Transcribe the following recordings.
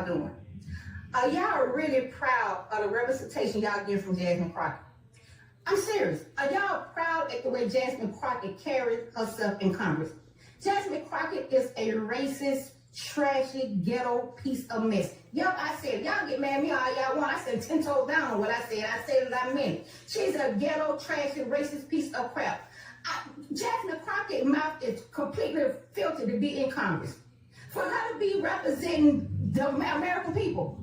y'all doing? Y'all are really proud of the representation y'all get from Jasmine Crockett. I'm serious. Are y'all proud at the way Jasmine Crockett carries herself in Congress? Jasmine Crockett is a racist, trashy, ghetto piece of mess. Yep, I said, y'all get mad at me all y'all want. I said 10 toes down on what I said. I said it, I meant it. She's a ghetto, trashy, racist piece of crap. Jasmine Crockett's mouth is completely filthy to be in Congress. For her to be representing the American people,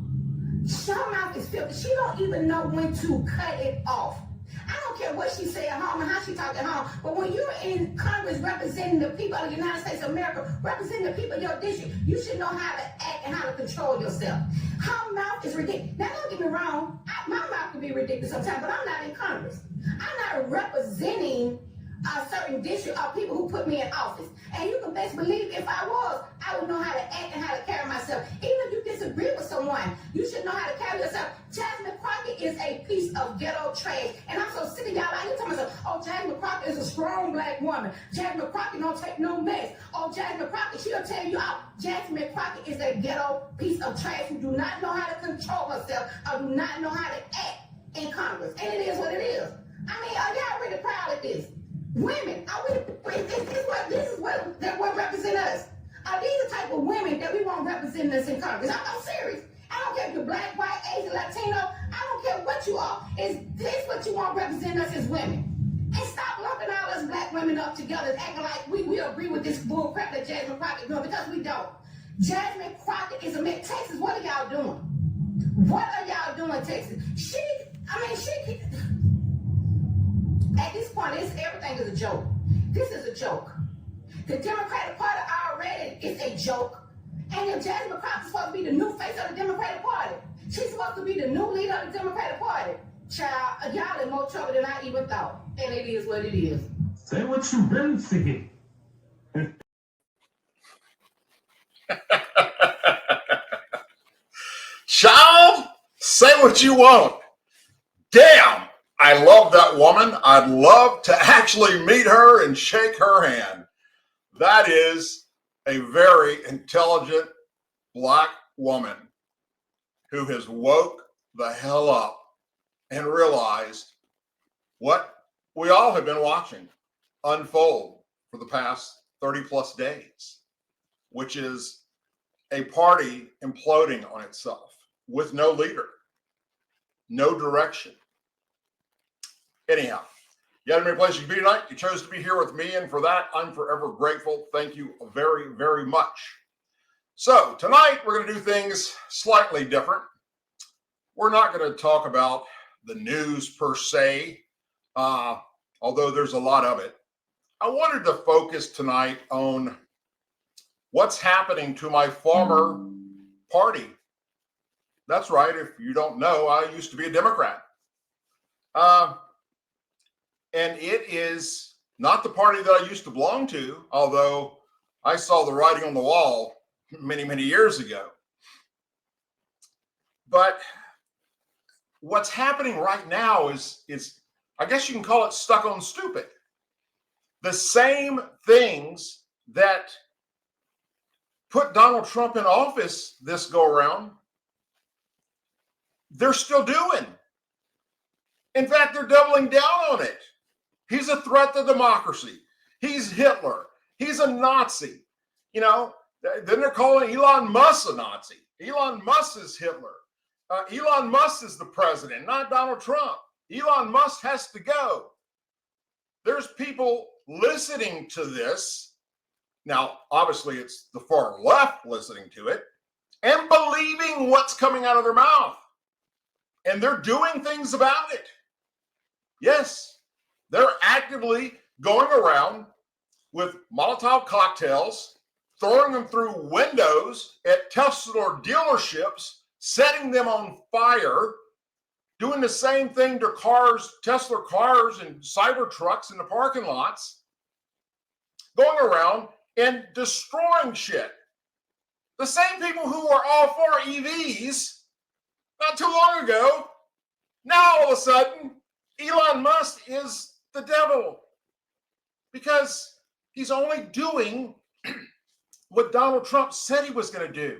her mouth is filthy. She don't even know when to cut it off. I don't care what she say at home and how she talk at home, but when you're in Congress representing the people of the United States of America, representing the people of your district, you should know how to act and how to control yourself. Her mouth is ridiculous. Now, don't get me wrong, my mouth can be ridiculous sometimes, but I'm not in Congress. I'm not representing a certain district of people who put me in office. And you can best believe if I was, I would know how to act and how to carry myself. Even if you disagree with someone, you should know how to carry yourself. Jasmine Crockett is a piece of ghetto trash. And I'm so sick of y'all out here telling myself, oh, Jasmine Crockett is a strong black woman. Jasmine Crockett don't take no mess. Oh, Jasmine Crockett, she'll tell you out. Jasmine Crockett is a ghetto piece of trash who do not know how to control herself or do not know how to act in Congress. And it is what it is. I mean, are y'all really proud of this? Women, this is what represent us. Are these the type of women that we want representing us in Congress? I'm serious. I don't care if you're black, white, Asian, Latino. I don't care what you are. Is this what you want representing us as women? And stop lumping all us black women up together and acting like we agree with this bull crap that Jasmine Crockett doing, because we don't. Jasmine Crockett is a man. Texas, what are y'all doing? What are y'all doing, Texas? At this point, everything is a joke. This is a joke. The Democratic Party already is a joke. And if Jasmine Crockett is supposed to be the new face of the Democratic Party, she's supposed to be the new leader of the Democratic Party. Child, y'all in more trouble than I even thought. And it is what it is. Say what you really thinking. Child, say what you want. Damn. I love that woman. I'd love to actually meet her and shake her hand. That is a very intelligent black woman who has woke the hell up and realized what we all have been watching unfold for the past 30 plus days, which is a party imploding on itself with no leader, no direction. Anyhow, you had a place you can be tonight. You chose to be here with me, and for that, I'm forever grateful. Thank you very, very much. So tonight, we're going to do things slightly different. We're not going to talk about the news per se, although there's a lot of it. I wanted to focus tonight on what's happening to my former party. That's right. If you don't know, I used to be a Democrat. And it is not the party that I used to belong to, although I saw the writing on the wall many, many years ago. But what's happening right now is I guess you can call it stuck on stupid. The same things that put Donald Trump in office this go around, they're still doing. In fact, they're doubling down on it. He's a threat to democracy. He's Hitler. He's a Nazi. You know, then they're calling Elon Musk a Nazi. Elon Musk is Hitler. Elon Musk is the president, not Donald Trump. Elon Musk has to go. There's people listening to this. Now, obviously, it's the far left listening to it and believing what's coming out of their mouth. And they're doing things about it. Yes. They're actively going around with Molotov cocktails, throwing them through windows at Tesla dealerships, setting them on fire, doing the same thing to cars, Tesla cars and Cybertrucks in the parking lots, going around and destroying shit. The same people who were all for EVs not too long ago, now all of a sudden, Elon Musk is the devil, because he's only doing what Donald Trump said he was going to do.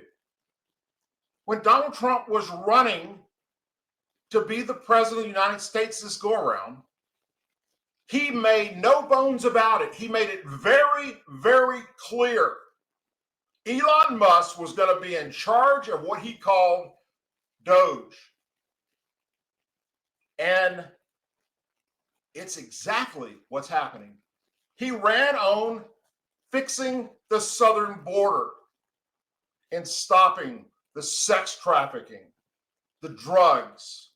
when Donald Trump was running to be the president of the United States this go around, he made no bones about it. He made it very, very clear. Elon Musk was going to be in charge of what he called DOGE. And it's exactly what's happening. He ran on fixing the southern border and stopping the sex trafficking, the drugs,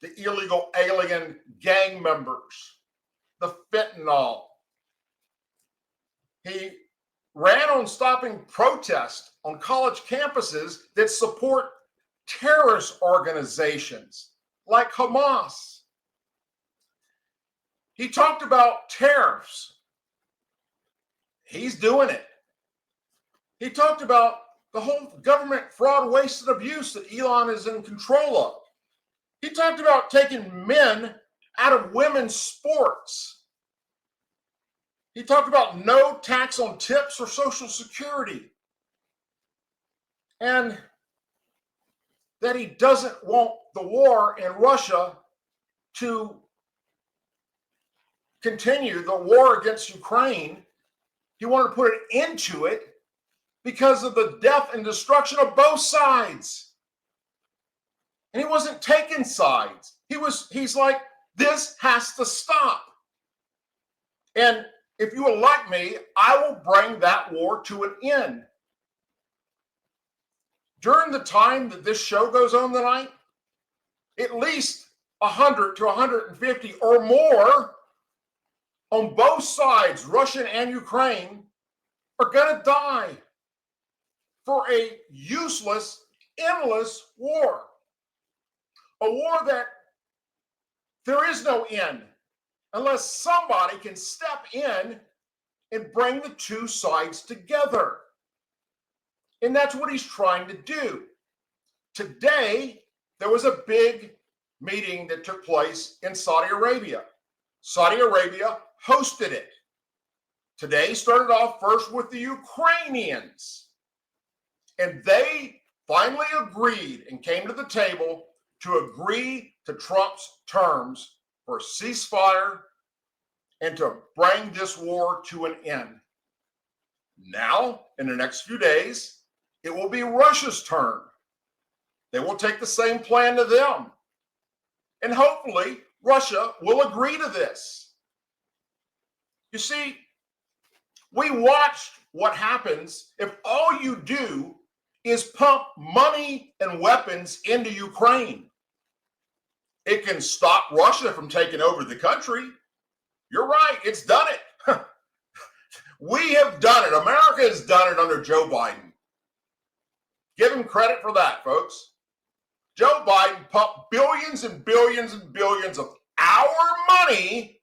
the illegal alien gang members, the fentanyl. He ran on stopping protests on college campuses that support terrorist organizations like Hamas. He talked about tariffs. He's doing it. He talked about the whole government fraud, waste, and abuse that Elon is in control of. He talked about taking men out of women's sports. He talked about no tax on tips or Social Security. And that he doesn't want the war in Russia to continue, the war against Ukraine. He wanted to put an end to it because of the death and destruction of both sides. And he wasn't taking sides. He's like, this has to stop. And if you elect me, I will bring that war to an end. During the time that this show goes on tonight, at least 100 to 150 or more on both sides, Russia and Ukraine, are going to die for a useless, endless war. A war that there is no end unless somebody can step in and bring the two sides together. And that's what he's trying to do. Today, there was a big meeting that took place in Saudi Arabia. Saudi Arabia hosted it. Today started off first with the Ukrainians. And they finally agreed and came to the table to agree to Trump's terms for a ceasefire and to bring this war to an end. Now, in the next few days, it will be Russia's turn. They will take the same plan to them. And hopefully, Russia will agree to this. You see, we watched what happens if all you do is pump money and weapons into Ukraine. It can stop Russia from taking over the country. You're right, it's done it. We have done it. America has done it under Joe Biden. Give him credit for that, folks. Joe Biden pumped billions and billions and billions of our money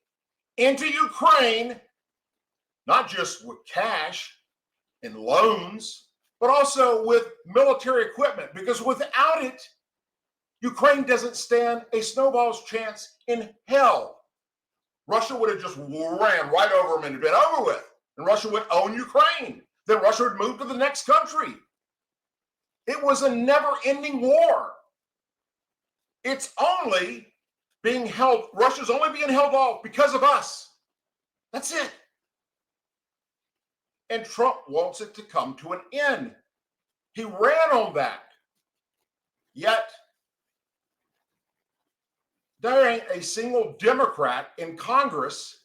into Ukraine, not just with cash and loans, but also with military equipment, because without it, Ukraine doesn't stand a snowball's chance in hell. Russia would have just ran right over them and it'd been over with. And Russia would own Ukraine. Then Russia would move to the next country. It was a never-ending war. It's only being held, Russia's only being held off because of us. That's it. And Trump wants it to come to an end. He ran on that. Yet, there ain't a single Democrat in Congress,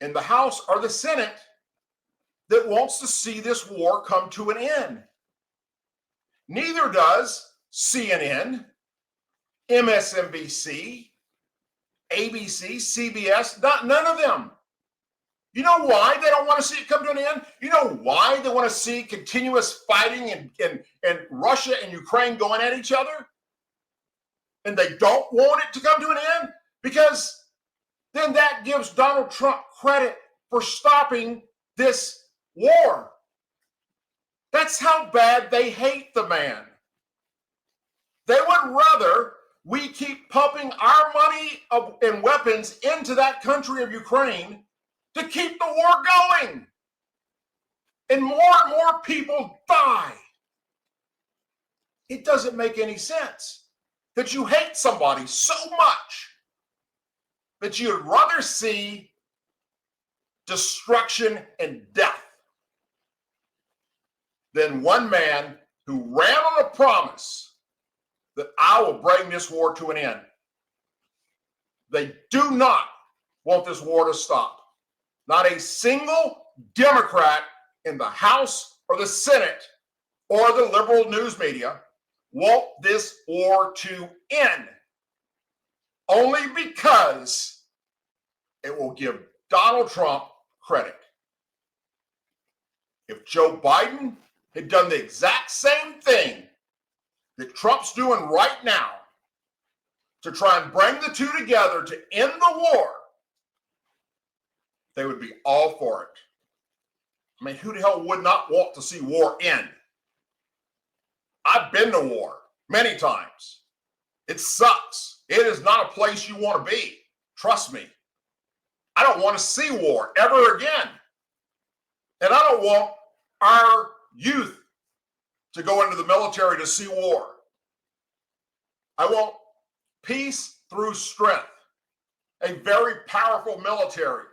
in the House or the Senate, that wants to see this war come to an end. Neither does CNN, MSNBC, ABC, CBS, none of them. You know why they don't want to see it come to an end? You know why they want to see continuous fighting and Russia and Ukraine going at each other? And they don't want it to come to an end? Because then that gives Donald Trump credit for stopping this war. That's how bad they hate the man. They would rather we keep pumping our money and weapons into that country of Ukraine to keep the war going. And more people die. It doesn't make any sense that you hate somebody so much that you'd rather see destruction and death than one man who ran on a promise that I will bring this war to an end. They do not want this war to stop. Not a single Democrat in the House or the Senate or the liberal news media want this war to end. Only because it will give Donald Trump credit. If Joe Biden had done the exact same thing that Trump's doing right now to try and bring the two together to end the war, they would be all for it. I mean, who the hell would not want to see war end? I've been to war many times. It sucks. It is not a place you want to be. Trust me. I don't want to see war ever again. And I don't want our youth to go into the military to see war. I want peace through strength, a very powerful military,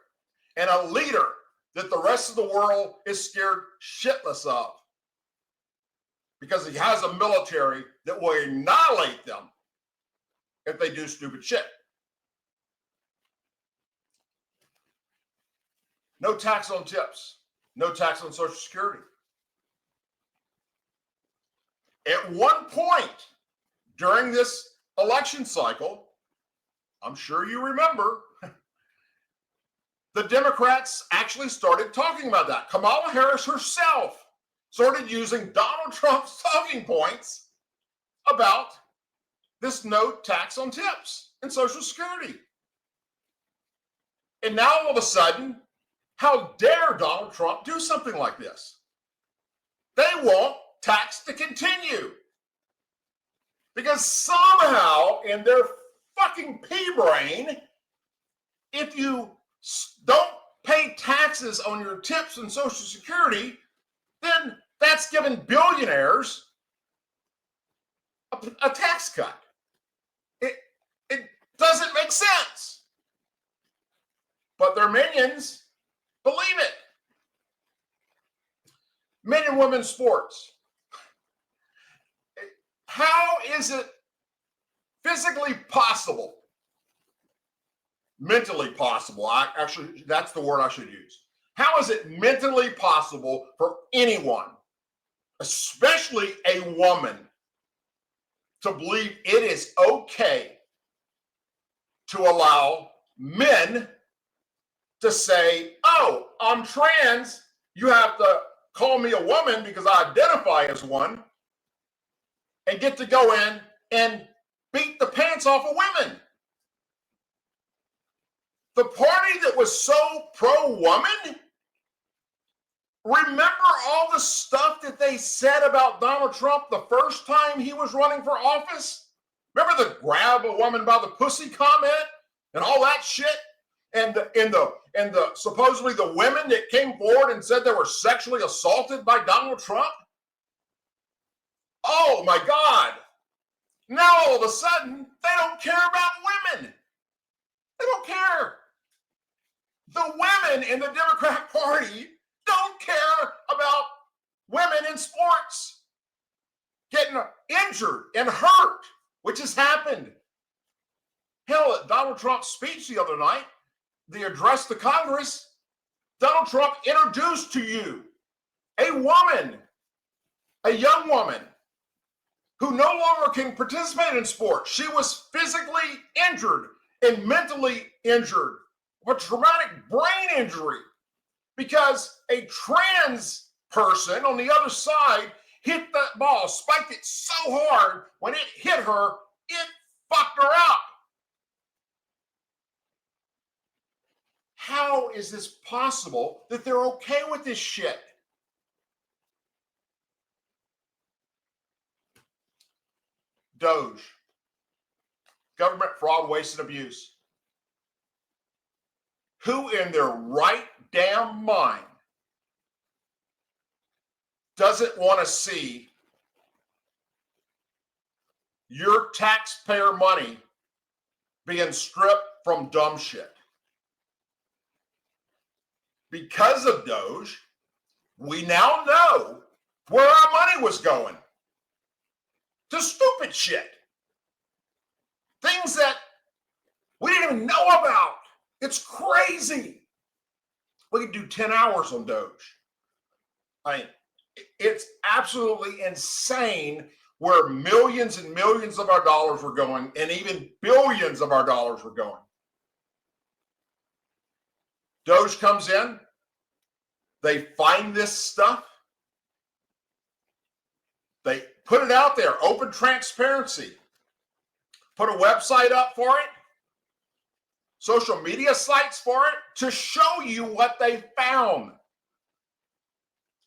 and a leader that the rest of the world is scared shitless of, because he has a military that will annihilate them if they do stupid shit. No tax on tips, no tax on Social Security. At one point during this election cycle, I'm sure you remember, the Democrats actually started talking about that. Kamala Harris herself started using Donald Trump's talking points about this no tax on tips and Social Security. And now all of a sudden, how dare Donald Trump do something like this? They want tax to continue. Because somehow in their fucking pea brain, if you don't pay taxes on your tips and Social Security, then that's giving billionaires a tax cut. It doesn't make sense. But their minions believe it. Men and women's sports. How is it physically possible, mentally possible? Actually, that's the word I should use. How is it mentally possible for anyone, especially a woman, to believe it is okay to allow men to say, oh, I'm trans, you have to call me a woman because I identify as one, and get to go in and beat the pants off of women? The party that was so pro-woman, remember all the stuff that they said about Donald Trump the first time he was running for office? Remember the grab a woman by the pussy comment and all that shit? And the supposedly the women that came forward and said they were sexually assaulted by Donald Trump? Oh my God. Now all of a sudden, they don't care about women. They don't care. The women in the Democrat Party don't care about women in sports getting injured and hurt, which has happened. Hell, at Donald Trump's speech the other night, the address to Congress, Donald Trump introduced to you a woman, a young woman, who no longer can participate in sports. She was physically injured and mentally injured with traumatic brain injury because a trans person on the other side hit that ball, spiked it so hard, when it hit her, it fucked her up. How is this possible that they're okay with this shit? DOGE, government fraud, waste, and abuse. Who in their right damn mind doesn't want to see your taxpayer money being stripped from dumb shit. Because of DOGE, we now know where our money was going. To stupid shit. Things that we didn't even know about. It's crazy. We could do 10 hours on DOGE. I mean, it's absolutely insane where millions and millions of our dollars were going, and even billions of our dollars were going. DOGE comes in, they find this stuff, they put it out there, open transparency, put a website up for it, social media sites for it, to show you what they found.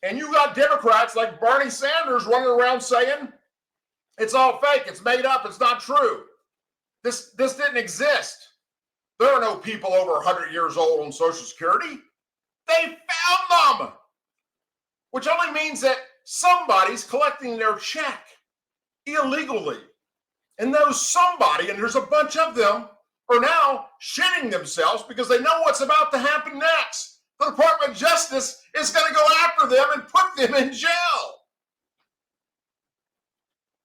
And you got Democrats like Bernie Sanders running around saying, it's all fake, it's made up, it's not true. This didn't exist. There are no people over 100 years old on Social Security. They found them, which only means that somebody's collecting their check illegally. And those somebody, and there's a bunch of them, are now shitting themselves because they know what's about to happen next. The Department of Justice is going to go after them and put them in jail.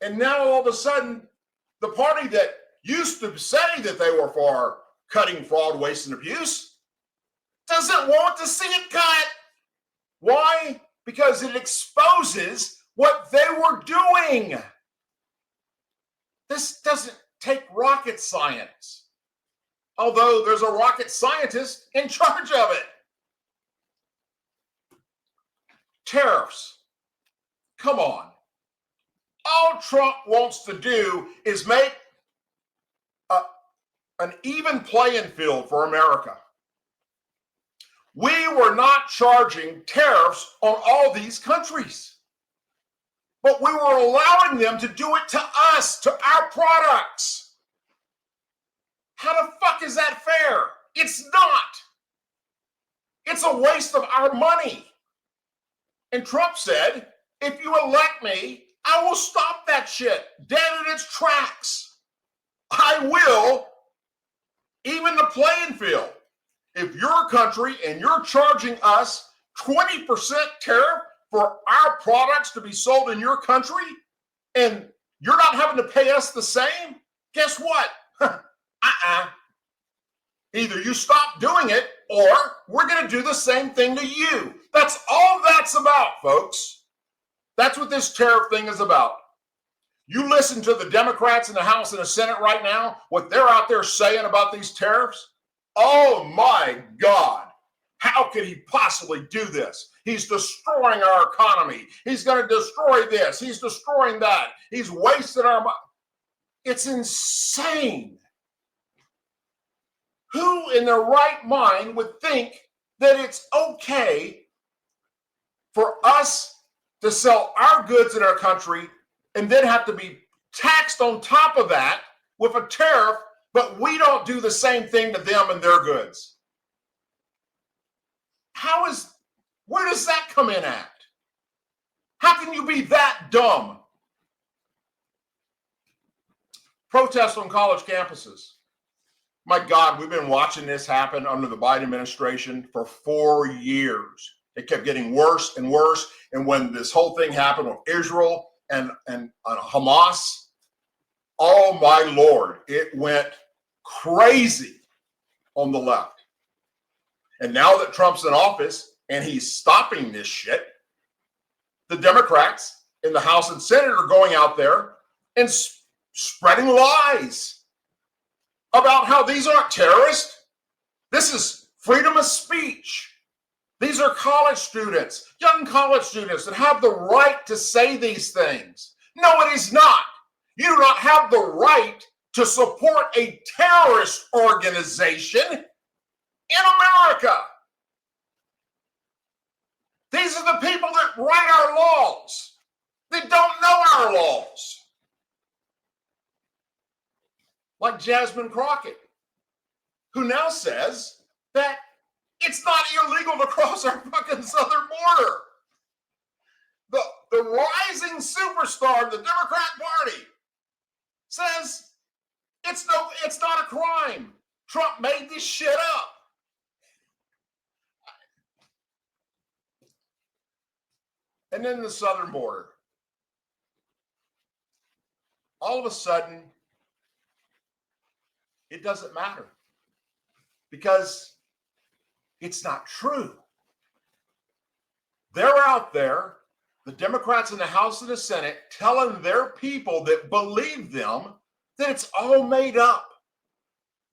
And now all of a sudden, the party that used to say that they were for cutting fraud, waste, and abuse doesn't want to see it cut. Why? Because it exposes what they were doing. This doesn't take rocket science, although there's a rocket scientist in charge of it. Tariffs. Come on. All Trump wants to do is make an even playing field for America. We were not charging tariffs on all these countries, but we were allowing them to do it to us, to our products. How the fuck is that fair? It's not. It's a waste of our money. And Trump said, if you elect me, I will stop that shit dead in its tracks. I will even the playing field. If you're a country and you're charging us 20% tariff for our products to be sold in your country, and you're not having to pay us the same, guess what? Either you stop doing it or we're going to do the same thing to you. That's all that's about, folks. That's what this tariff thing is about. You listen to the Democrats in the House and the Senate right now, what they're out there saying about these tariffs. Oh my God. How could he possibly do this? He's destroying our economy. He's going to destroy this. He's destroying that. He's wasting our money. It's insane. Who in their right mind would think that it's okay for us to sell our goods in our country and then have to be taxed on top of that with a tariff, but we don't do the same thing to them and their goods? Where does that come in at? How can you be that dumb? Protests on college campuses. My God, we've been watching this happen under the Biden administration for 4 years. It kept getting worse and worse. And when this whole thing happened with Israel and Hamas, oh my Lord, it went crazy on the left. And now that Trump's in office and he's stopping this shit, the Democrats in the House and Senate are going out there and spreading lies about how these aren't terrorists. This is freedom of speech. These are college students, young college students that have the right to say these things. No, it is not. You do not have the right to support a terrorist organization in America. These are the people that write our laws. They don't know our laws. Like Jasmine Crockett, who now says that it's not illegal to cross our fucking southern border. The rising superstar of the Democrat Party says it's not a crime. Trump made this shit up. And then the southern border. All of a sudden, it doesn't matter because it's not true. They're out there, the Democrats in the House and the Senate, telling their people that believe them that it's all made up,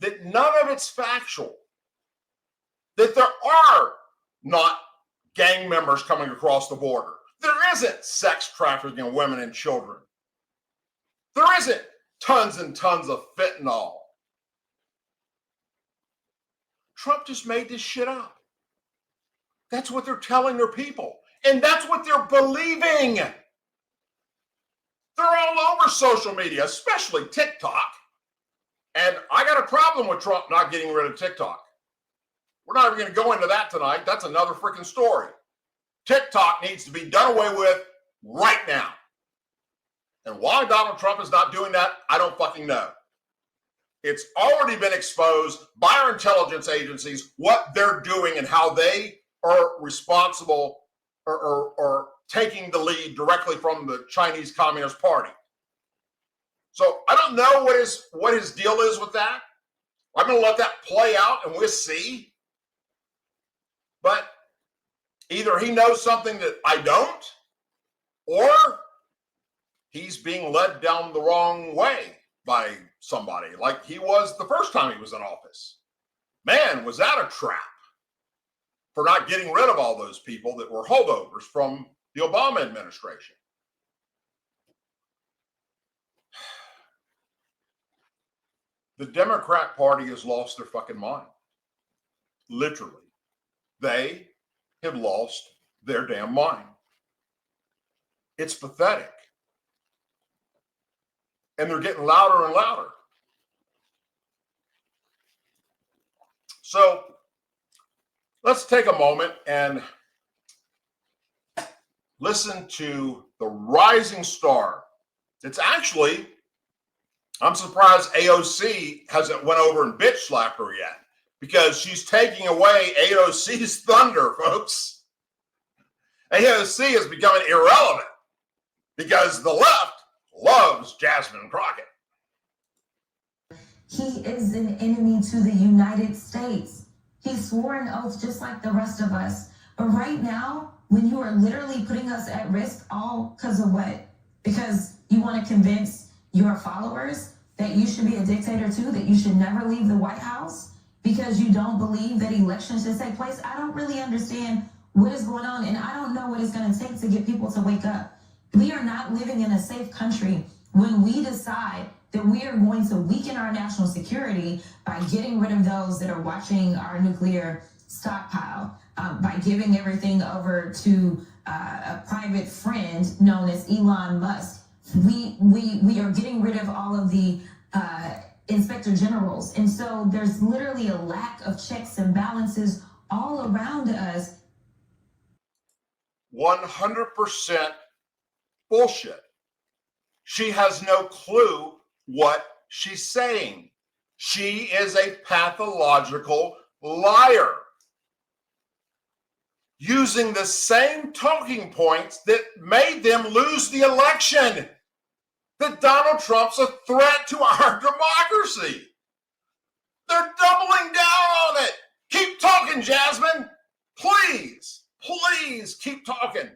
that none of it's factual, that there are not gang members coming across the border. There isn't sex trafficking of women and children. There isn't tons and tons of fentanyl. Trump just made this shit up. That's what they're telling their people. And that's what they're believing. They're all over social media, especially TikTok. And I got a problem with Trump not getting rid of TikTok. We're not even going to go into that tonight. That's another freaking story. TikTok needs to be done away with right now. And why Donald Trump is not doing that, I don't fucking know. It's already been exposed by our intelligence agencies, what they're doing and how they are responsible or taking the lead directly from the Chinese Communist Party. So I don't know what his deal is with that. I'm going to let that play out and we'll see. But either he knows something that I don't, or he's being led down the wrong way by somebody like he was the first time he was in office. Man, was that a trap for not getting rid of all those people that were holdovers from the Obama administration. The Democrat Party has lost their fucking mind. Literally. They have lost their damn mind. It's pathetic. And they're getting louder and louder. So let's take a moment and listen to the rising star. It's actually, I'm surprised AOC hasn't went over and bitch slapped her yet, because she's taking away AOC's thunder, folks. AOC is becoming irrelevant because the left loves Jasmine Crockett. He is an enemy to the United States. He swore an oath just like the rest of us. But right now, when you are literally putting us at risk, all because of what? Because you want to convince your followers that you should be a dictator too, that you should never leave the White House because you don't believe that elections should take place. I don't really understand what is going on, and I don't know what it's going to take to get people to wake up. We are not living in a safe country when we decide that we are going to weaken our national security by getting rid of those that are watching our nuclear stockpile, by giving everything over to a private friend known as Elon Musk. We are getting rid of all of the inspector generals. And so there's literally a lack of checks and balances all around us. 100% bullshit. She has no clue what she's saying. She is a pathological liar, using the same talking points that made them lose the election. That Donald Trump's a threat to our democracy. They're doubling down on it. Keep talking, Jasmine. Please, please keep talking.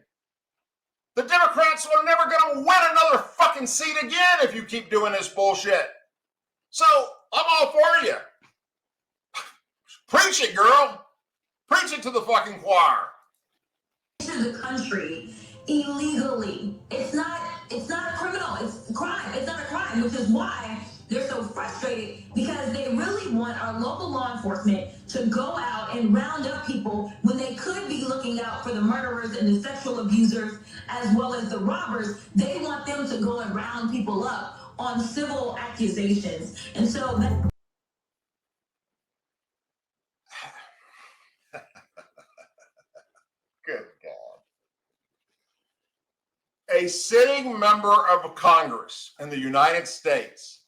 The Democrats are never going to win another fucking seat again if you keep doing this bullshit. So I'm all for you. Preach it, girl. Preach it to the fucking choir. To the country illegally. It's not a criminal. It's a crime. It's not a crime, which is why they're so frustrated, because they really want our local law enforcement to go out and round up people when they could be looking out for the murderers and the sexual abusers as well as the robbers. They want them to go and round people up on civil accusations. And so that Good God. a sitting member of Congress in the United States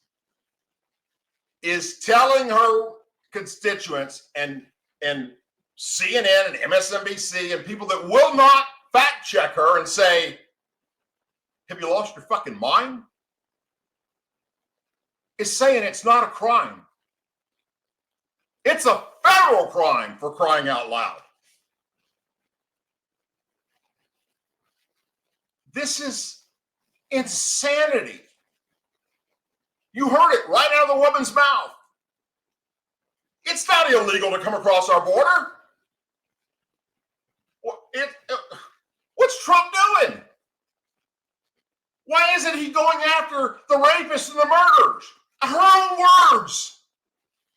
is telling her constituents and CNN and MSNBC and people that will not fact check her and say, have you lost your fucking mind? Is saying it's not a crime. It's a federal crime, for crying out loud. This is insanity. You heard it right out of the woman's mouth. It's not illegal to come across our border. What's Trump doing? Why isn't he going after the rapists and the murderers? Her own words.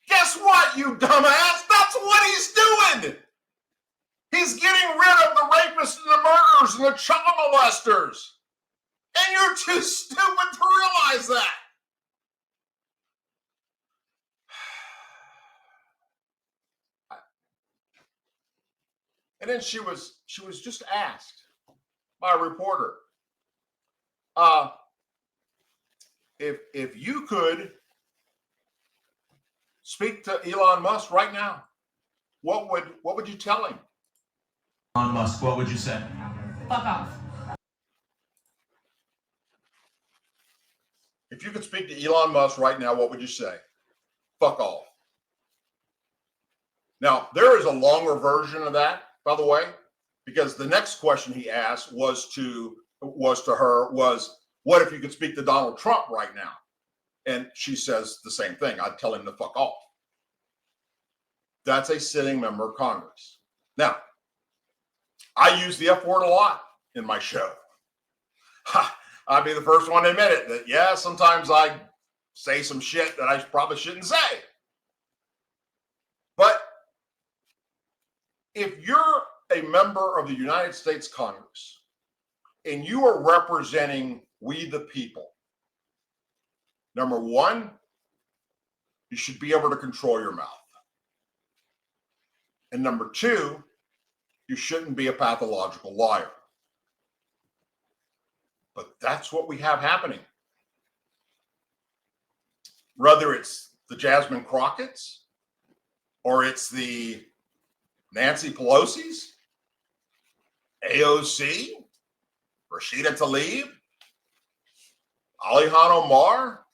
Guess what, you dumbass? That's what he's doing. He's getting rid of the rapists and the murderers and the child molesters. And you're too stupid to realize that. And then she was just asked by a reporter, if you could speak to Elon Musk right now, what would you tell him? Elon Musk, what would you say? Fuck off. If you could speak to Elon Musk right now, what would you say? Fuck off. Now, there is a longer version of that, by the way, because the next question he asked was to her, what if you could speak to Donald Trump right now? And she says the same thing. I'd tell him to fuck off. That's a sitting member of Congress. Now, I use the F word a lot in my show. I'd be the first one to admit it, that yeah, sometimes I say some shit that I probably shouldn't say. But if you're a member of the United States Congress and you are representing we the people, number one, you should be able to control your mouth. And number two, you shouldn't be a pathological liar. But that's what we have happening. Whether it's the Jasmine Crockett's or it's the Nancy Pelosi's, AOC, Rashida Tlaib, Ilhan Omar,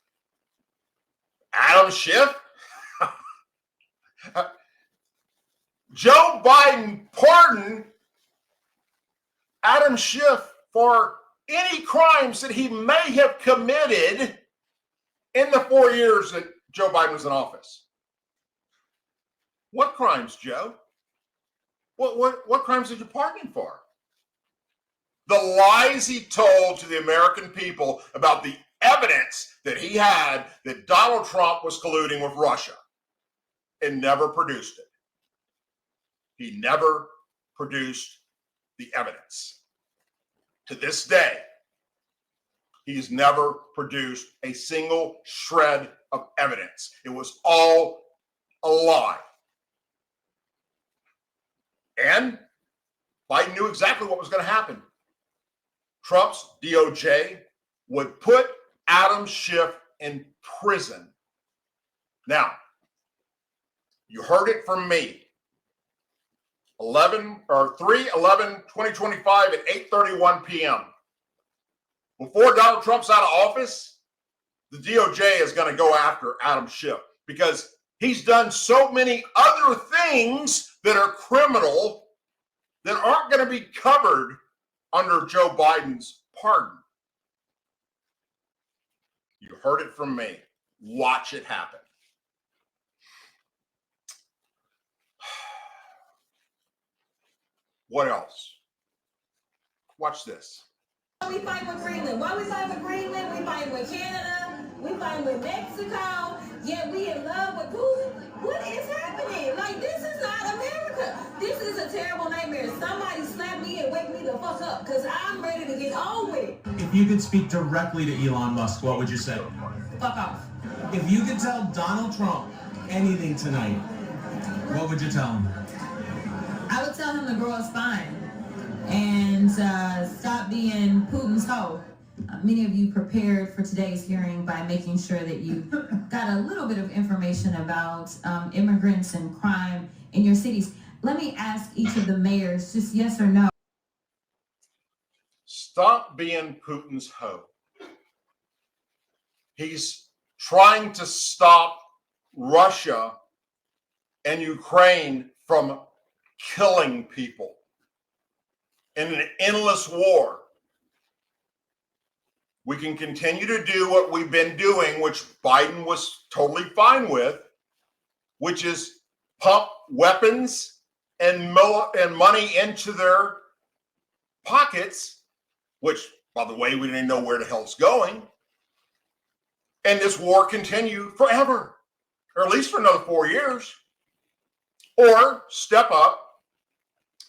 Adam Schiff, Joe Biden pardoned Adam Schiff for any crimes that he may have committed in the 4 years that Joe Biden was in office. What crimes, Joe? What crimes did you pardon him for? The lies he told to the American people about the evidence that he had that Donald Trump was colluding with Russia, and never produced it. He never produced the evidence. To this day, he's never produced a single shred of evidence. It was all a lie. And Biden knew exactly what was going to happen. Trump's DOJ would put Adam Schiff in prison. Now, you heard it from me. 3/11/2025 at 8:31 p.m. Before Donald Trump's out of office, the DOJ is going to go after Adam Schiff because he's done so many other things that are criminal that aren't going to be covered under Joe Biden's pardon. You heard it from me. Watch it happen. What else? Watch this. We fight with Greenland. Why we fight with Greenland? We fight with Canada. We fight with Mexico. Yet we in love with Putin. What is happening? Like, this is not America. This is a terrible nightmare. Somebody slap me and wake me the fuck up because I'm ready to get on with it. If you could speak directly to Elon Musk, what would you say? Fuck off. If you could tell Donald Trump anything tonight, what would you tell him? I would tell him to grow a spine. and stop being Putin's hoe. Many of you prepared for today's hearing by making sure that you got a little bit of information about immigrants and crime in your cities. Let me ask each of the mayors, just yes or no. Stop being Putin's hoe. He's trying to stop Russia and Ukraine from killing people in an endless war. We can continue to do what we've been doing, which Biden was totally fine with, which is pump weapons and money into their pockets, which, by the way, we didn't know where the hell it's going. And this war continue forever, or at least for another 4 years. Or step up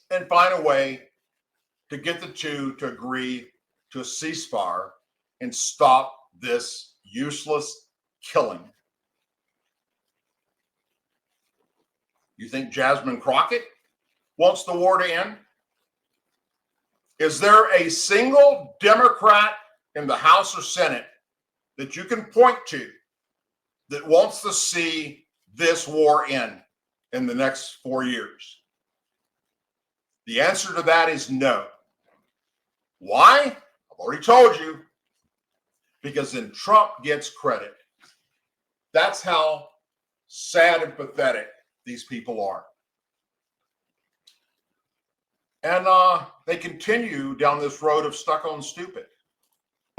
and find a way to get the two to agree to a ceasefire and stop this useless killing. You think Jasmine Crockett wants the war to end? Is there a single Democrat in the House or Senate that you can point to that wants to see this war end in the next 4 years? The answer to that is no. Why? I've already told you. Because then Trump gets credit. That's how sad and pathetic these people are. And they continue down this road of stuck on stupid.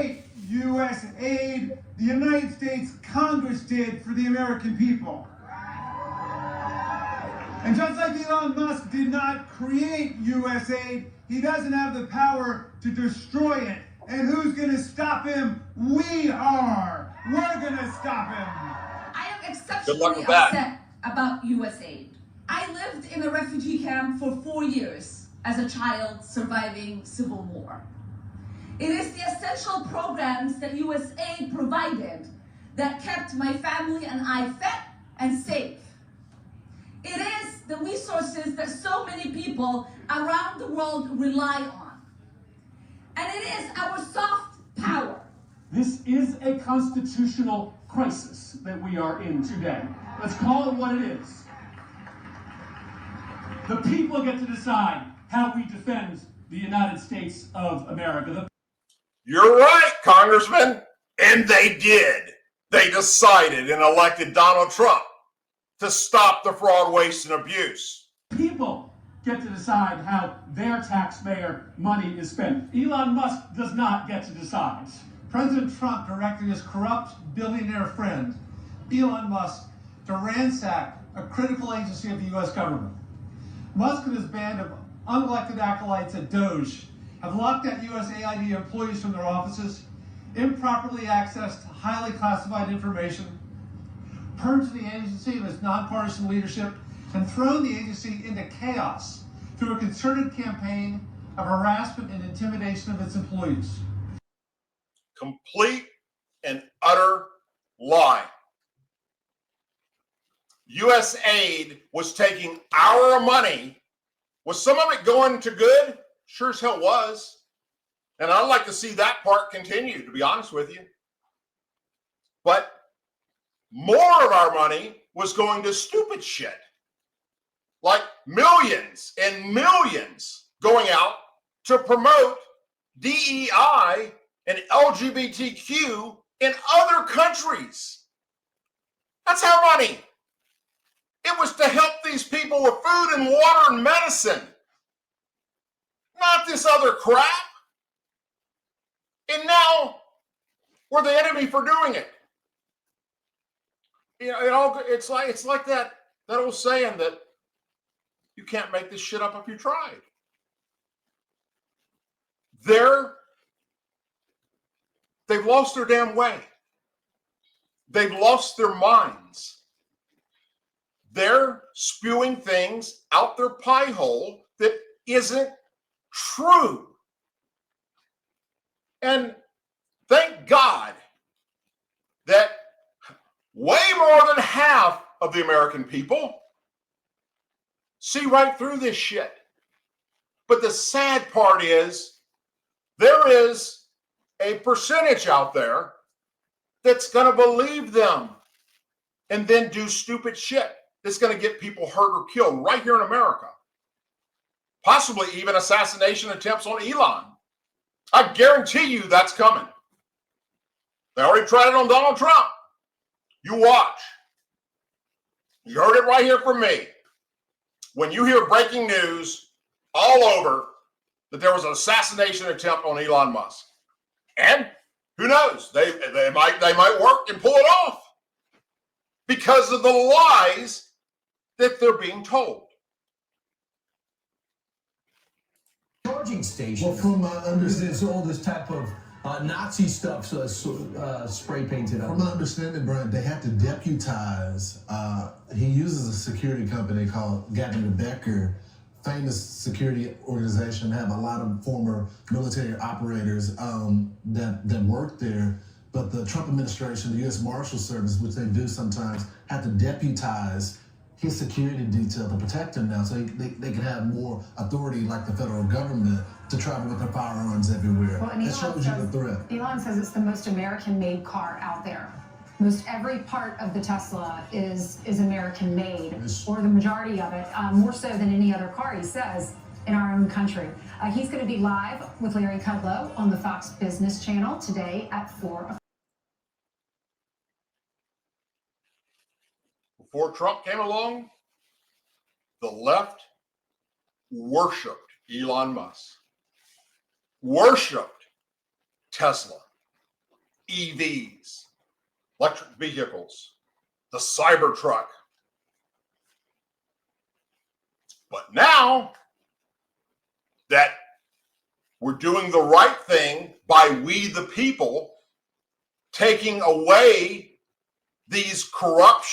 USAID, the United States Congress did for the American people. And just like Elon Musk did not create USAID, he doesn't have the power to destroy it. And who's going to stop him? We are. We're going to stop him. I am exceptionally upset about USAID. I lived in a refugee camp for 4 years as a child surviving civil war. It is the essential programs that USAID provided that kept my family and I fed and safe. It is the resources that so many people around the world rely on. And it is our soft power. This is a constitutional crisis that we are in today. Let's call it what it is. The people get to decide how we defend the United States of America. You're right, Congressman. And they did. They decided and elected Donald Trump to stop the fraud, waste, and abuse. People get to decide how their taxpayer money is spent. Elon Musk does not get to decide. President Trump directed his corrupt billionaire friend, Elon Musk, to ransack a critical agency of the U.S. government. Musk and his band of unelected acolytes at DOGE have locked out USAID employees from their offices, improperly accessed highly classified information, purged the agency of its nonpartisan leadership, and thrown the agency into chaos through a concerted campaign of harassment and intimidation of its employees. Complete and utter lie. USAID was taking our money. Was some of it going to good? Sure as hell was. And I'd like to see that part continue, to be honest with you. But more of our money was going to stupid shit. Like millions and millions going out to promote DEI and LGBTQ in other countries. That's our money. It was to help these people with food and water and medicine. Not this other crap. And now we're the enemy for doing it. You know, it's like that old saying that you can't make this shit up if you tried. They've lost their damn way. They've lost their minds. They're spewing things out their pie hole that isn't true. And thank God that way more than half of the American people see right through this shit. But the sad part is there is a percentage out there that's going to believe them and then do stupid shit that's going to get people hurt or killed right here in America. Possibly even assassination attempts on Elon. I guarantee you that's coming. They already tried it on Donald Trump. You watch. You heard it right here from me. When you hear breaking news all over that there was an assassination attempt on Elon Musk. And who knows? They might work and pull it off because of the lies that they're being told. Charging station. Well, from there's all this type of Nazi stuff spray painted up. From my understanding, Brian, they had to deputize. He uses a security company called Gavin Becker, famous security organization, have a lot of former military operators that work there. But the Trump administration, the U.S. Marshal Service, which they do sometimes, had to deputize his security detail to protect him now, so they can have more authority, like the federal government, to travel with their firearms everywhere. Well, that shows you the threat. Elon says it's the most American-made car out there. Most every part of the Tesla is American-made, or the majority of it, more so than any other car, he says, in our own country. He's going to be live with Larry Kudlow on the Fox Business Channel today at 4 o'clock. Before Trump came along, the left worshipped Elon Musk, worshipped Tesla, EVs, electric vehicles, the Cybertruck. But now that we're doing the right thing by we the people, taking away these corrupt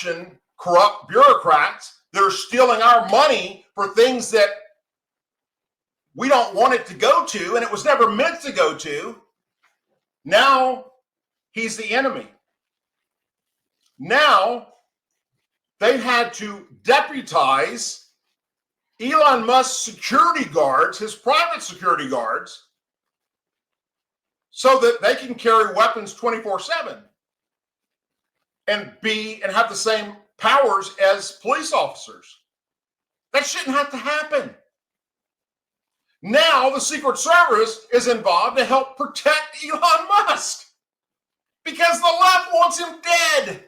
bureaucrats that are stealing our money for things that we don't want it to go to, and it was never meant to go to. Now he's the enemy. Now they had to deputize Elon Musk's security guards, his private security guards, so that they can carry weapons 24/7 and have the same powers as police officers. That shouldn't have to happen. Now the Secret Service is involved to help protect Elon Musk because the left wants him dead.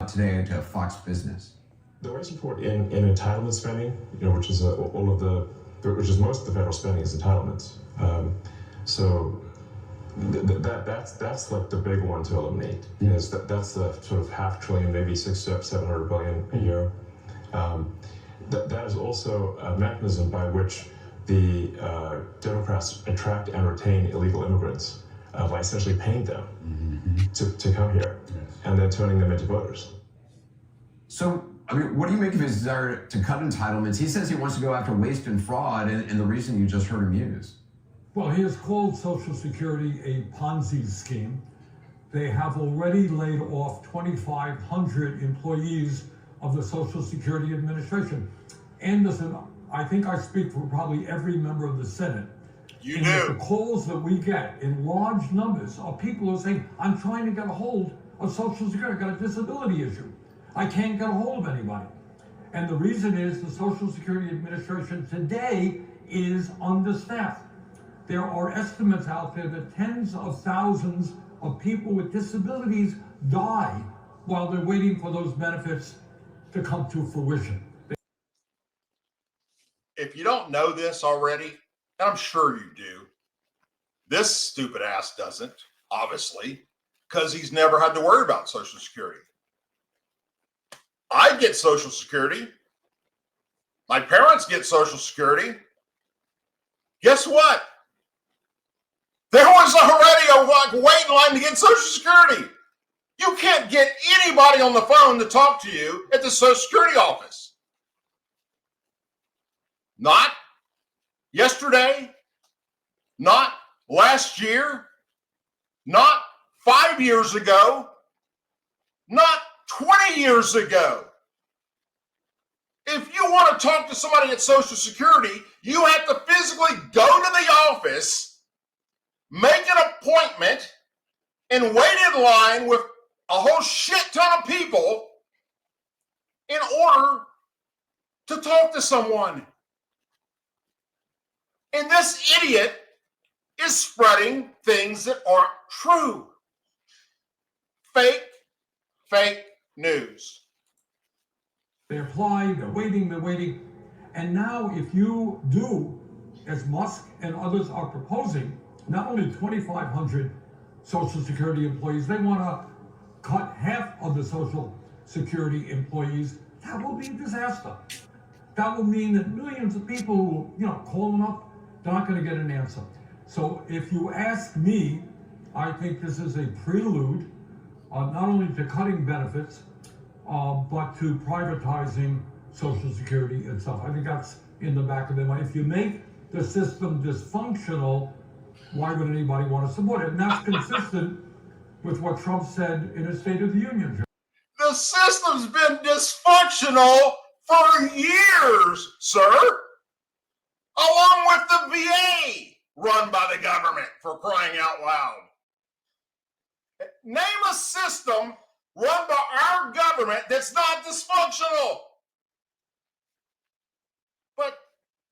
Today to Fox Business. The wage report in entitlement spending, which is which is most of the federal spending is entitlements. So that's like the big one to eliminate. That's the sort of $500 billion, maybe $600-700 billion a year. That is also a mechanism by which the Democrats attract and retain illegal immigrants by essentially paying them to come here and then turning them into voters. So, what do you make of his desire to cut entitlements? He says he wants to go after waste and fraud, and the reason you just heard him use. Well, he has called Social Security a Ponzi scheme. They have already laid off 2,500 employees of the Social Security Administration. Anderson, I think I speak for probably every member of the Senate. You and do. The calls that we get in large numbers are people who are saying, I'm trying to get a hold of Social Security. I've got a disability issue. I can't get a hold of anybody. And the reason is the Social Security Administration today is understaffed. There are estimates out there that tens of thousands of people with disabilities die while they're waiting for those benefits to come to fruition. If you don't know this already, and I'm sure you do, this stupid ass doesn't, obviously, because he's never had to worry about Social Security. I get Social Security. My parents get Social Security. Guess what? There was already a waiting line to get Social Security. You can't get anybody on the phone to talk to you at the Social Security office. Not yesterday, not last year, not 5 years ago, not 20 years ago. If you want to talk to somebody at Social Security, you have to physically go to the office, make an appointment, and wait in line with a whole shit ton of people in order to talk to someone. And this idiot is spreading things that aren't true. Fake news. They apply, they're waiting. And now if you do, as Musk and others are proposing, not only 2,500 Social Security employees, they want to cut half of the Social Security employees. That will be a disaster. That will mean that millions of people who, call them up, they're not going to get an answer. So if you ask me, I think this is a prelude not only to cutting benefits, but to privatizing Social Security itself. I think that's in the back of their mind. If you make the system dysfunctional, why would anybody want to support it? And that's consistent with what Trump said in his State of the Union. The system's been dysfunctional for years, sir. Along with the VA run by the government, for crying out loud. Name a system run by our government that's not dysfunctional. But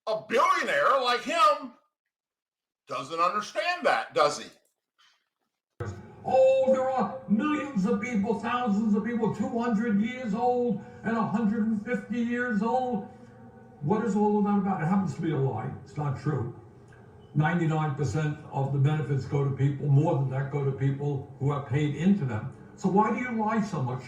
a billionaire like him doesn't understand that, does he? Oh, there are millions of people, thousands of people, 200 years old and 150 years old. What is all of that about? It happens to be a lie. It's not true. 99% of the benefits go to people, more than that go to people who have paid into them. So why do you lie so much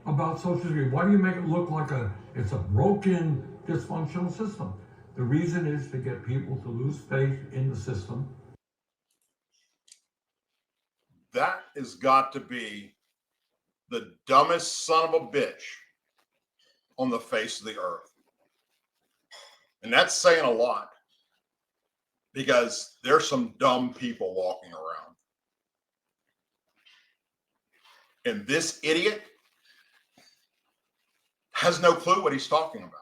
about Social Security? Why do you make it look like it's a broken, dysfunctional system? The reason is to get people to lose faith in the system. That has got to be the dumbest son of a bitch on the face of the earth. And that's saying a lot, because there's some dumb people walking around. And this idiot has no clue what he's talking about.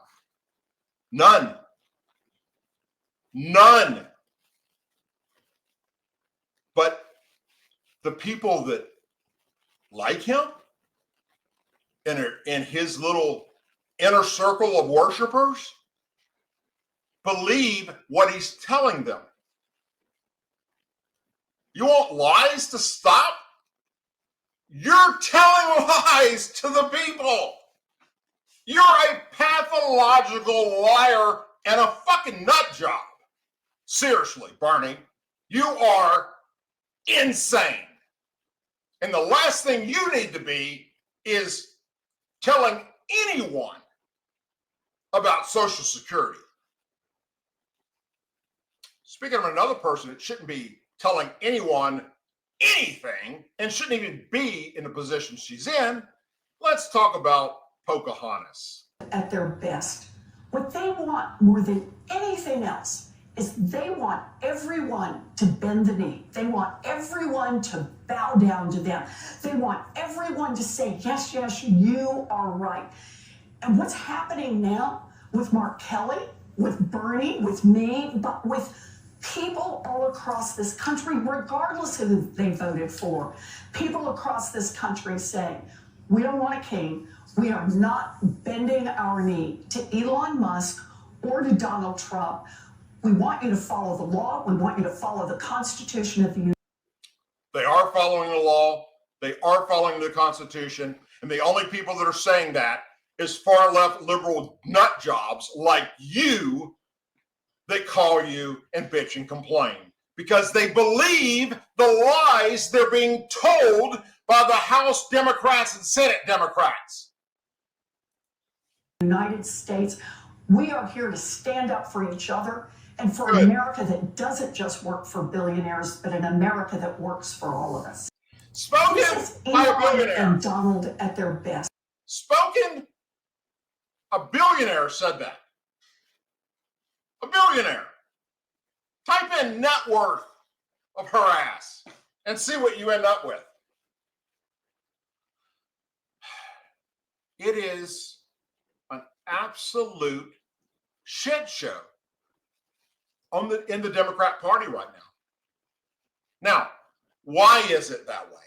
None. But the people that like him and are in his little inner circle of worshipers believe what he's telling them. You want lies to stop? You're telling lies to the people. You're a pathological liar and a fucking nut job. Seriously, Barney, you are insane. And the last thing you need to be is telling anyone about Social Security. Speaking of another person that shouldn't be telling anyone anything and shouldn't even be in the position she's in, let's talk about Pocahontas. At their best, what they want more than anything else is they want everyone to bend the knee. They want everyone to bow down to them. They want everyone to say, yes, yes, you are right. And what's happening now with Mark Kelly, with Bernie, with me, but with people all across this country, regardless of who they voted for, people across this country saying, we don't want a king. We are not bending our knee to Elon Musk or to Donald Trump. We want you to follow the law. We want you to follow the Constitution of the United States. They are following the law. They are following the Constitution. And the only people that are saying that is far left liberal nut jobs like you that call you and bitch and complain because they believe the lies they're being told by the House Democrats and Senate Democrats. United States, we are here to stand up for each other and for an America that doesn't just work for billionaires, but an America that works for all of us. Spoken by a billionaire. And Donald at their best. Spoken, a billionaire said that. A billionaire. Type in net worth of her ass and see what you end up with. It is an absolute shit show in the Democrat Party right now. Now, why is it that way?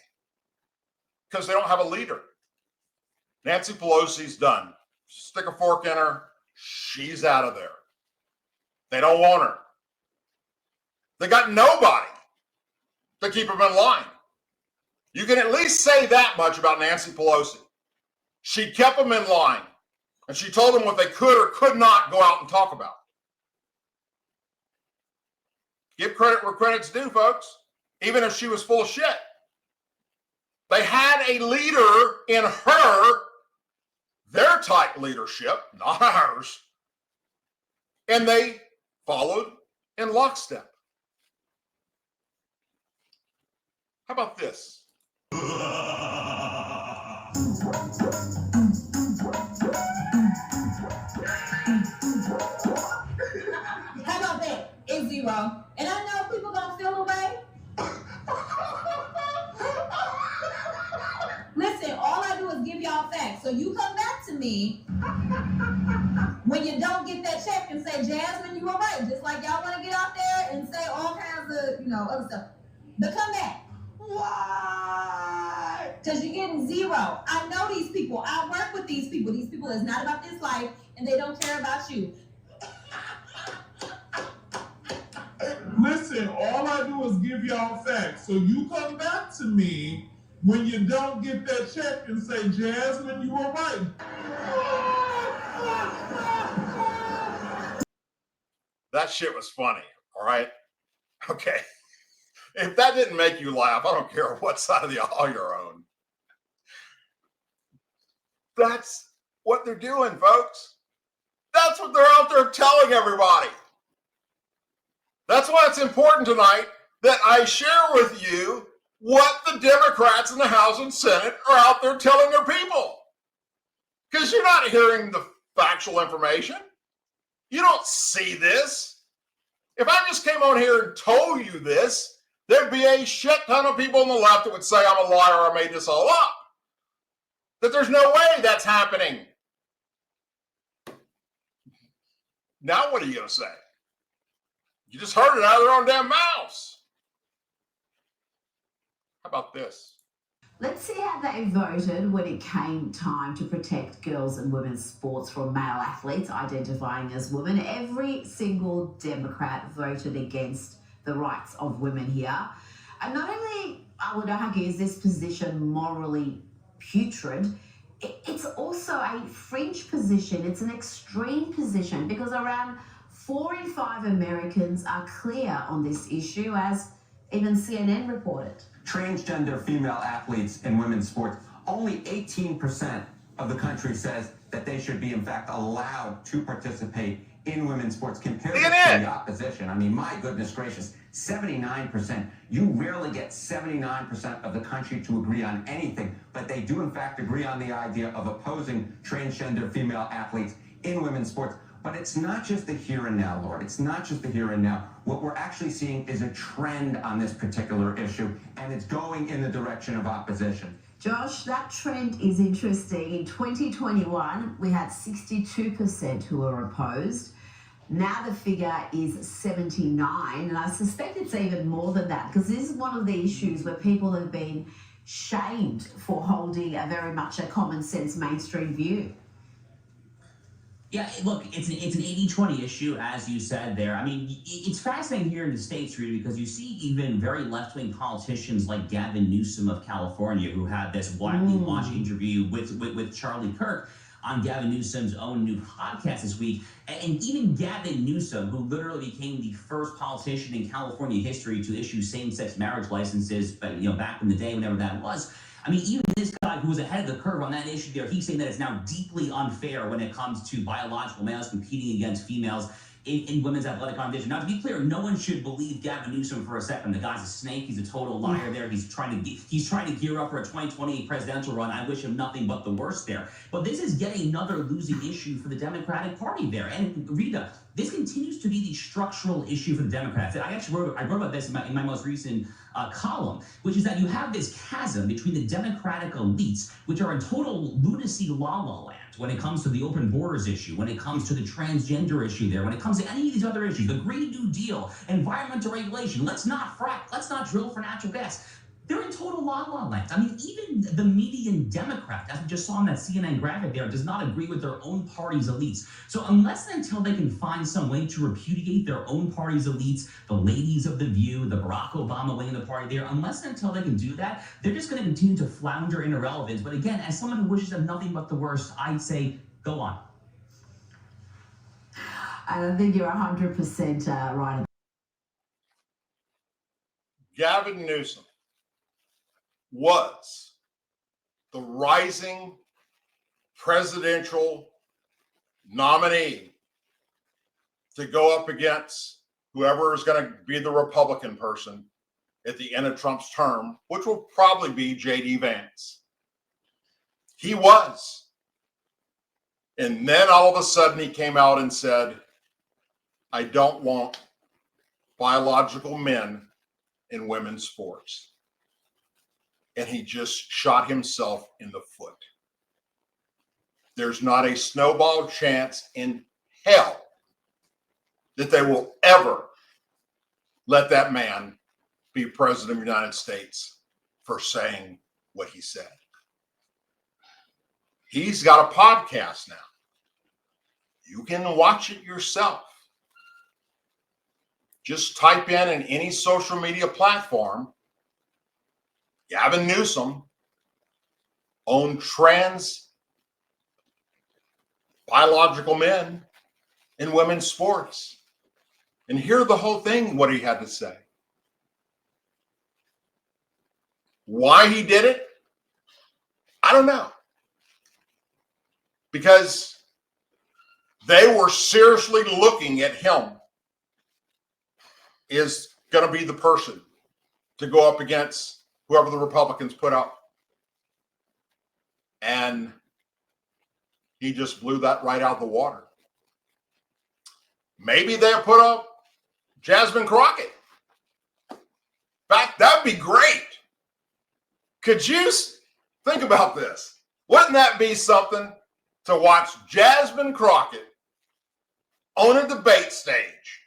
Because they don't have a leader. Nancy Pelosi's done. Stick a fork in her. She's out of there. They don't want her. They got nobody to keep them in line. You can at least say that much about Nancy Pelosi. She kept them in line, and she told them what they could or could not go out and talk about. Give credit where credit's due, folks, even if she was full of shit. They had a leader in her, their type leadership, not ours, and they followed in lockstep. How about this? How about that? It's zero. And I know people gonna feel away. Listen, all I do is give y'all facts. So you come back to me when you don't get that check and say, Jasmine, you were right. Just like y'all want to get out there and say all kinds of, other stuff. But come back. Why? Because you're getting zero. I know these people. I work with these people. These people is not about this life, and they don't care about you. Listen, all I do is give y'all facts. So you come back to me when you don't get that check and say, Jasmine, you were right. That shit was funny, all right? Okay. If that didn't make you laugh, I don't care what side of the aisle you're on. That's what they're doing, folks. That's what they're out there telling everybody. That's why it's important tonight that I share with you what the Democrats in the House and Senate are out there telling their people. Because you're not hearing the factual information. You don't see this. If I just came on here and told you this, there'd be a shit ton of people on the left that would say I'm a liar, I made this all up. That there's no way that's happening. Now what are you going to say? You just heard it out of their own damn mouths. How about this? Let's see how they voted when it came time to protect girls and women's sports from male athletes identifying as women. Every single Democrat voted against the rights of women here. And not only, I would argue, is this position morally putrid, it's also a fringe position. It's an extreme position because around 4 in 5 Americans are clear on this issue, as even CNN reported. Transgender female athletes in women's sports, only 18% of the country says that they should be, in fact, allowed to participate in women's sports compared to the opposition. I mean, my goodness gracious, 79%. You rarely get 79% of the country to agree on anything, but they do, in fact, agree on the idea of opposing transgender female athletes in women's sports. But it's not just the here and now, Lord. It's not just the here and now. What we're actually seeing is a trend on this particular issue, and it's going in the direction of opposition. Josh, that trend is interesting. In 2021, we had 62% who were opposed. Now the figure is 79, and I suspect it's even more than that, because this is one of the issues where people have been shamed for holding a very much a common sense mainstream view. Yeah, look, it's an 80-20 issue, as you said there. I mean, it's fascinating here in the States, really, because you see even very left-wing politicians like Gavin Newsom of California, who had this widely watched interview with Charlie Kirk on Gavin Newsom's own new podcast this week. And even Gavin Newsom, who literally became the first politician in California history to issue same-sex marriage licenses, but back in the day, whenever that was. I mean, even this guy who was ahead of the curve on that issue there, he's saying that it's now deeply unfair when it comes to biological males competing against females in women's athletic competition. Now, to be clear, no one should believe Gavin Newsom for a second. The guy's a snake. He's a total liar there. He's trying to gear up for a 2020 presidential run. I wish him nothing but the worst there. But this is yet another losing issue for the Democratic Party there. And Rita, This continues to be the structural issue for the Democrats. I wrote about this in my most recent column, which is that you have this chasm between the Democratic elites, which are in total lunacy la land when it comes to the open borders issue, when it comes to the transgender issue there, when it comes to any of these other issues, the Green New Deal, environmental regulation, let's not frack, let's not drill for natural gas. They're in total la land. I mean, even the median Democrat, as we just saw in that CNN graphic there, does not agree with their own party's elites. So unless and until they can find some way to repudiate their own party's elites, the ladies of the View, the Barack Obama wing of the party there, unless and until they can do that, they're just going to continue to flounder in irrelevance. But again, as someone who wishes them nothing but the worst, I'd say, go on. I don't think you're 100% right. Gavin Newsom was the rising presidential nominee to go up against whoever is going to be the Republican person at the end of Trump's term, which will probably be J.D. Vance. He was. And then all of a sudden he came out and said, I don't want biological men in women's sports. And he just shot himself in the foot. There's not a snowball chance in hell that they will ever let that man be president of the United States for saying what he said. He's got a podcast now. You can watch it yourself. Just type in any social media platform, Gavin Newsom on trans biological men in women's sports. And hear the whole thing, what he had to say. Why he did it, I don't know. Because they were seriously looking at him is going to be the person to go up against whoever the Republicans put up. And he just blew that right out of the water. Maybe they'll put up Jasmine Crockett. In fact, that'd be great. Could you think about this? Wouldn't that be something to watch Jasmine Crockett on a debate stage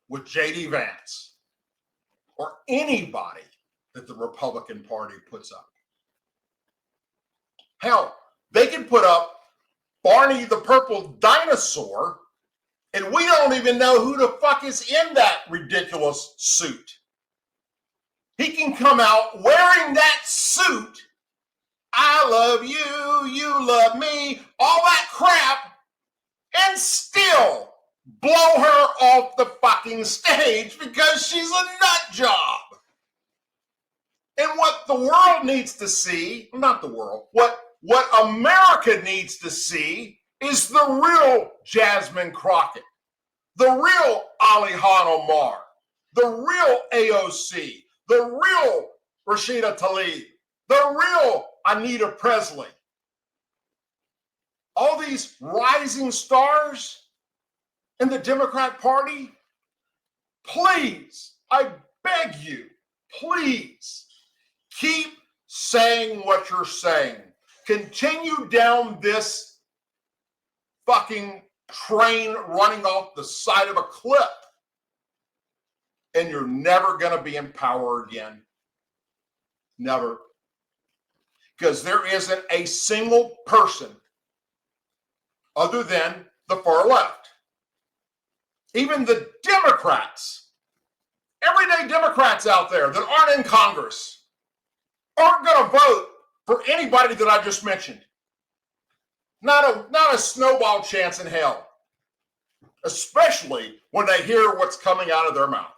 with J.D. Vance or anybody that the Republican Party puts up? Hell, they can put up Barney the Purple Dinosaur, and we don't even know who the fuck is in that ridiculous suit. He can come out wearing that suit. I love you, you love me, all that crap, and still blow her off the fucking stage because she's a nut job. And what the world needs to see, not the world, what America needs to see is the real Jasmine Crockett, the real Alihan Omar, the real AOC, the real Rashida Tlaib, the real Anita Presley. All these rising stars in the Democrat Party, please, I beg you, please keep saying what you're saying. Continue down this fucking train running off the side of a cliff, and you're never going to be in power again. Never. Because there isn't a single person other than the far left. Even the Democrats, everyday Democrats out there that aren't in Congress, aren't going to vote for anybody that I just mentioned. Not a snowball chance in hell. Especially when they hear what's coming out of their mouth.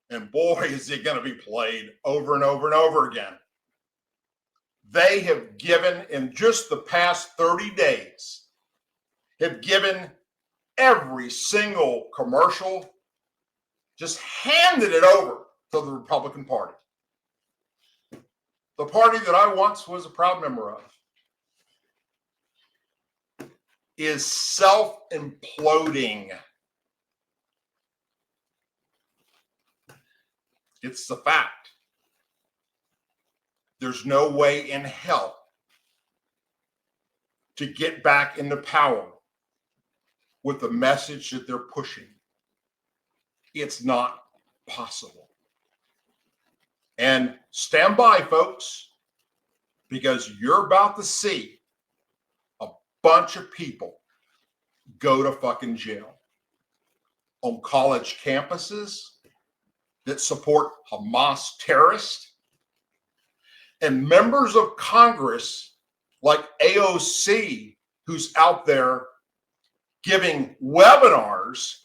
And boy, is it going to be played over and over and over again. They have given, in just the past 30 days, have given every single commercial, just handed it over to the Republican Party. The party that I once was a proud member of. is self-imploding. It's the fact. There's no way in hell to get back into power with the message that they're pushing. It's not possible. And stand by, folks, because you're about to see a bunch of people go to fucking jail on college campuses that support Hamas terrorists, and members of Congress like AOC, who's out there giving webinars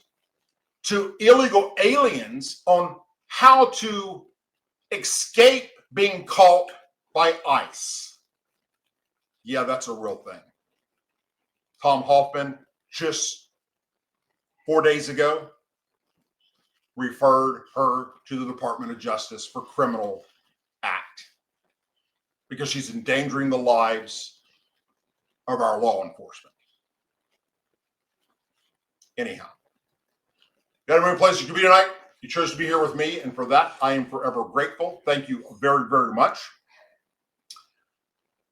to illegal aliens on how to escape being caught by ICE. Yeah, that's a real thing. Tom Hoffman just 4 days ago referred her to the Department of Justice for criminal act because she's endangering the lives of our law enforcement. Anyhow, got a many places you can be tonight. You chose to be here with me, and for that, I am forever grateful. Thank you very, very much.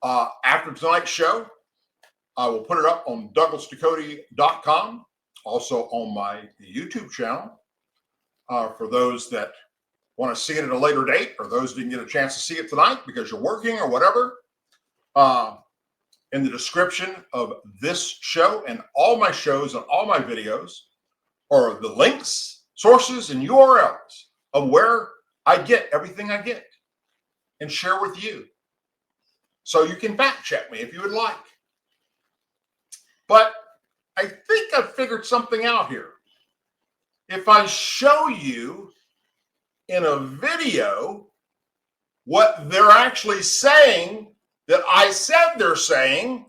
After tonight's show, I will put it up on DouglasDucote.com, also on my YouTube channel. For those that want to see it at a later date, or those who didn't get a chance to see it tonight because you're working or whatever, in the description of this show and all my shows and all my videos are the links, sources, and URLs of where I get everything I get and share with you. So you can fact check me if you would like. But I think I've figured something out here. If I show you in a video what they're actually saying that I said they're saying,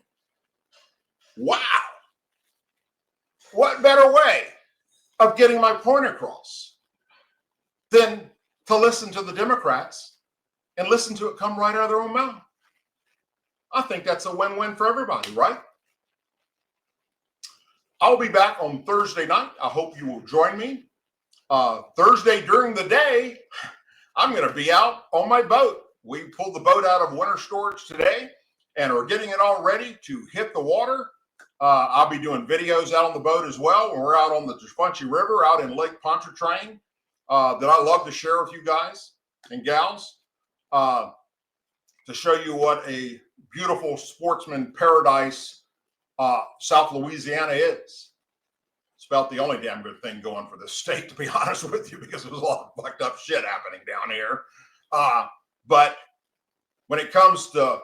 wow, what better way of getting my point across than to listen to the Democrats and listen to it come right out of their own mouth? I think that's a win-win for everybody, right? I'll be back on Thursday night. I hope you will join me. Thursday during the day, I'm going to be out on my boat. We pulled the boat out of winter storage today and are getting it all ready to hit the water. I'll be doing videos out on the boat as well when we're out on the Tashpunchie River, out in Lake Pontchartrain, that I love to share with you guys and gals, to show you what a beautiful sportsman paradise South Louisiana is. It's about the only damn good thing going for this state, to be honest with you, because there's a lot of fucked up shit happening down here. But when it comes to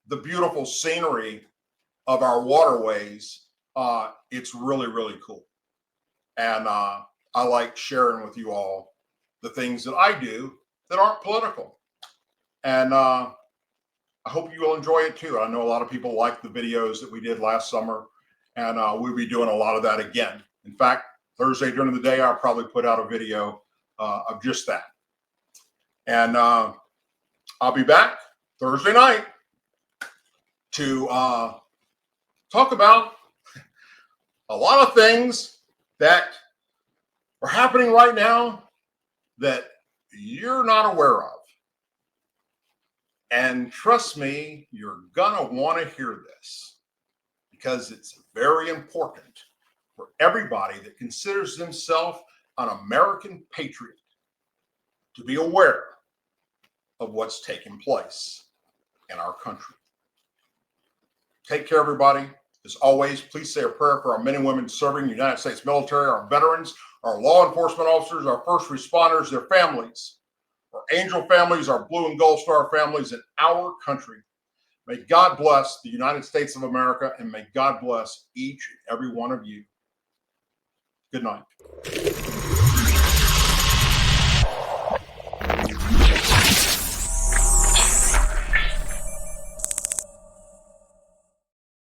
the beautiful scenery of our waterways, it's really, really cool. And I like sharing with you all the things that I do that aren't political. And I hope you will enjoy it too. I know a lot of people like the videos that we did last summer, and we'll be doing a lot of that again. In fact, Thursday during the day, I'll probably put out a video of just that. And I'll be back Thursday night to talk about a lot of things that are happening right now that you're not aware of. And trust me, you're going to want to hear this because it's very important for everybody that considers themselves an American patriot to be aware of what's taking place in our country. Take care, everybody. As always, please say a prayer for our men and women serving the United States military, our veterans, our law enforcement officers, our first responders, their families, our angel families, our blue and gold star families in our country. May God bless the United States of America, and may God bless each and every one of you. Good night.